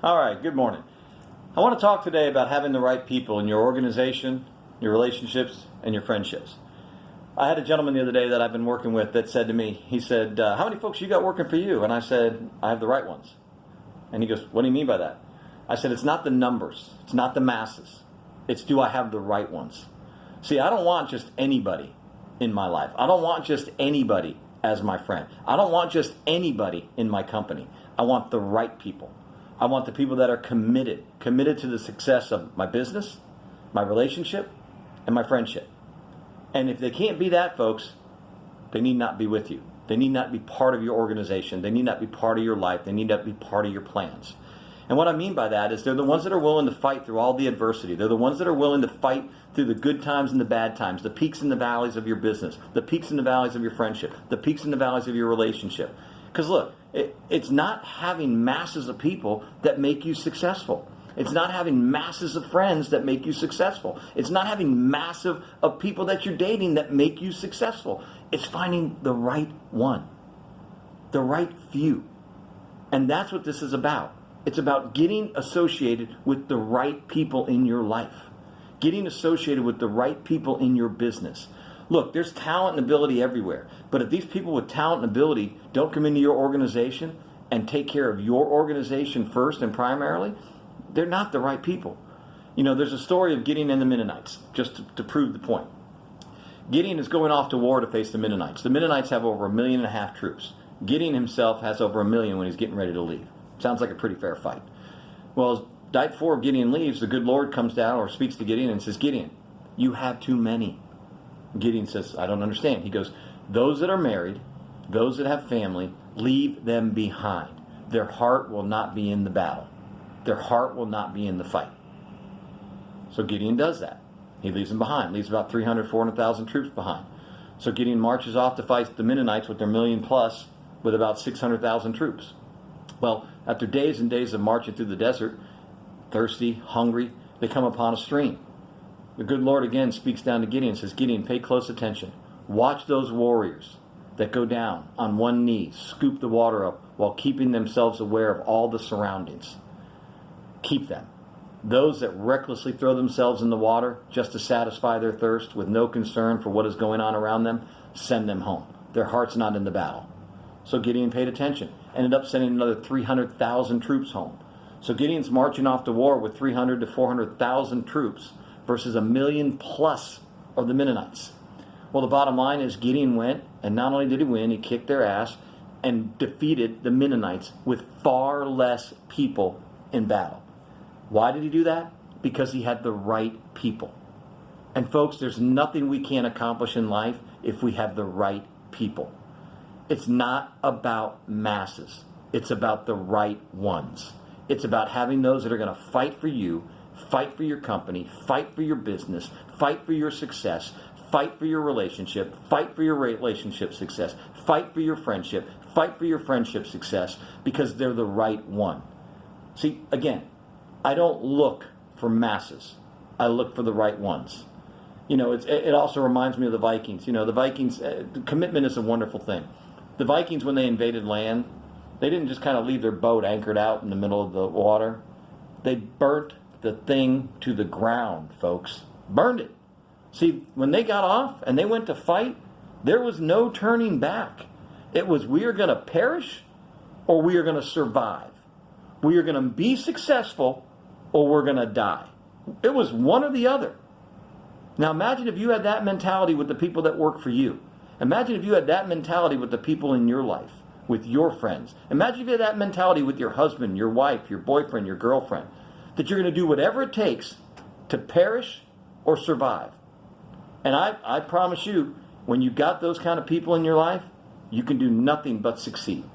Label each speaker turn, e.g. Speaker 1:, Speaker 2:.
Speaker 1: All right, good morning. I want to talk today about having the right people in your organization, your relationships, and your friendships. I had a gentleman the other day that I've been working with that said to me, he said, how many folks you got working for you? And I said, I have the right ones. And he goes, what do you mean by that? I said, it's not the numbers. It's not the masses. It's do I have the right ones? See, I don't want just anybody in my life. I don't want just anybody as my friend. I don't want just anybody in my company. I want the right people. I want the people that are committed to the success of my business, my relationship, and my friendship. And if they can't be that, folks, they need not be with you. They need not be part of your organization. They need not be part of your life. They need not be part of your plans. And what I mean by that is they're the ones that are willing to fight through all the adversity. They're the ones that are willing to fight through the good times and the bad times, the peaks and the valleys of your business, the peaks and the valleys of your friendship, the peaks and the valleys of your relationship. Because look, it's not having masses of people that make you successful. It's not having masses of friends that make you successful. It's not having massive of people that you're dating that make you successful. It's finding the right one, the right few. And that's what this is about. It's about getting associated with the right people in your life, getting associated with the right people in your business. Look, there's talent and ability everywhere. But if these people with talent and ability don't come into your organization and take care of your organization first and primarily, they're not the right people. You know, there's a story of Gideon and the Mennonites, just to prove the point. Gideon is going off to war to face the Mennonites. The Mennonites have over 1.5 million troops. Gideon himself has over 1 million when he's getting ready to leave. Sounds like a pretty fair fight. Well, night before Gideon leaves, the good Lord comes down or speaks to Gideon and says, Gideon, you have too many. Gideon says, I don't understand. He goes, those that are married, those that have family, leave them behind. Their heart will not be in the battle. Their heart will not be in the fight. So Gideon does that. He leaves them behind, leaves about 300,000, 400,000 troops behind. So Gideon marches off to fight the Mennonites with their 1 million plus with about 600,000 troops. Well, after days and days of marching through the desert, thirsty, hungry, they come upon a stream. The good Lord again speaks down to Gideon and says, Gideon, pay close attention. Watch those warriors that go down on one knee, scoop the water up while keeping themselves aware of all the surroundings. Keep them. Those that recklessly throw themselves in the water just to satisfy their thirst with no concern for what is going on around them, send them home. Their heart's not in the battle. So Gideon paid attention. Ended up sending another 300,000 troops home. So Gideon's marching off to war with 300,000 to 400,000 troops versus 1 million plus of the Mennonites. Well, the bottom line is Gideon went, and not only did he win, he kicked their ass and defeated the Mennonites with far less people in battle. Why did he do that? Because he had the right people. And folks, there's nothing we can't accomplish in life if we have the right people. It's not about masses. It's about the right ones. It's about having those that are going to fight for you, fight for your company, fight for your business, fight for your success, fight for your relationship, fight for your relationship success, fight for your friendship, fight for your friendship success, because they're the right one. See, again, I don't look for masses. I look for the right ones. You know, it also reminds me of the Vikings. You know, the Vikings, commitment is a wonderful thing. The Vikings, when they invaded land, they didn't just kind of leave their boat anchored out in the middle of the water. They burnt the thing to the ground, folks. Burned it. See, when they got off and they went to fight, there was no turning back. It was, we are going to perish or we are going to survive. We are going to be successful or we're going to die. It was one or the other. Now imagine if you had that mentality with the people that work for you. Imagine if you had that mentality with the people in your life, with your friends. Imagine if you had that mentality with your husband, your wife, your boyfriend, your girlfriend, that you're going to do whatever it takes to perish or survive. And I promise you, when you got those kind of people in your life, you can do nothing but succeed.